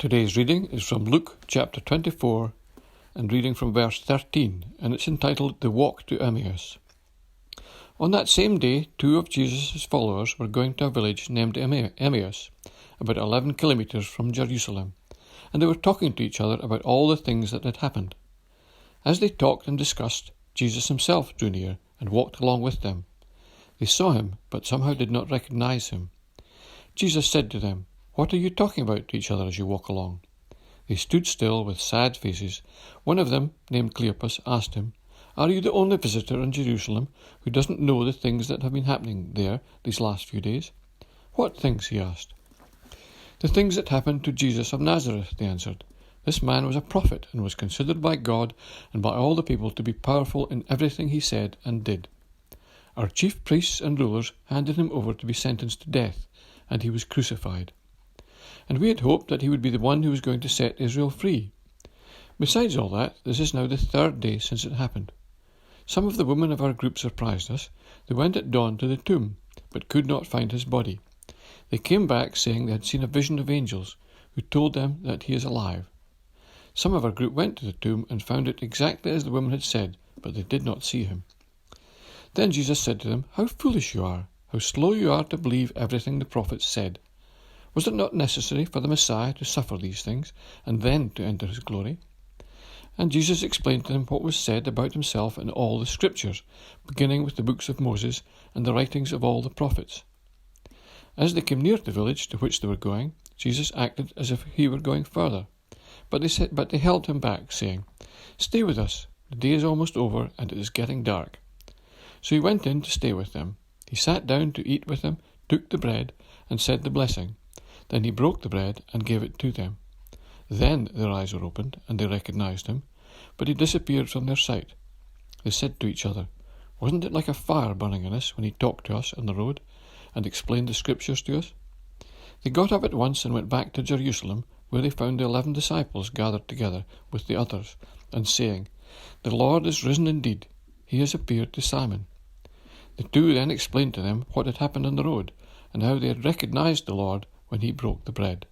Today's reading is from Luke chapter 24 and reading from verse 13, and it's entitled The Walk to Emmaus. On that same day, two of Jesus' followers were going to a village named Emmaus, about 11 kilometres from Jerusalem, and they were talking to each other about all the things that had happened. As they talked and discussed, Jesus himself drew near and walked along with them. They saw him, but somehow did not recognize him. Jesus said to them, "What are you talking about to each other as you walk along?" They stood still with sad faces. One of them, named Cleopas, asked him, "Are you the only visitor in Jerusalem who doesn't know the things that have been happening there these last few days?" "What things?" he asked. "The things that happened to Jesus of Nazareth," they answered. "This man was a prophet and was considered by God and by all the people to be powerful in everything he said and did. Our chief priests and rulers handed him over to be sentenced to death, and he was crucified. And we had hoped that he would be the one who was going to set Israel free. Besides all that, this is now the third day since it happened. Some of the women of our group surprised us. They went at dawn to the tomb, but could not find his body. They came back saying they had seen a vision of angels, who told them that he is alive. Some of our group went to the tomb and found it exactly as the women had said, but they did not see him." Then Jesus said to them, "How foolish you are! How slow you are to believe everything the prophets said! Was it not necessary for the Messiah to suffer these things, and then to enter his glory?" And Jesus explained to them what was said about himself in all the Scriptures, beginning with the books of Moses and the writings of all the prophets. As they came near the village to which they were going, Jesus acted as if he were going further. But they held him back, saying, "Stay with us. The day is almost over, and it is getting dark." So he went in to stay with them. He sat down to eat with them, took the bread, and said the blessing. Then he broke the bread and gave it to them. Then their eyes were opened, and they recognized him, but he disappeared from their sight. They said to each other, "Wasn't it like a fire burning in us when he talked to us on the road and explained the Scriptures to us?" They got up at once and went back to Jerusalem, where they found the 11 disciples gathered together with the others, and saying, "The Lord is risen indeed. He has appeared to Simon." The two then explained to them what had happened on the road, and how they had recognized the Lord when he broke the bread.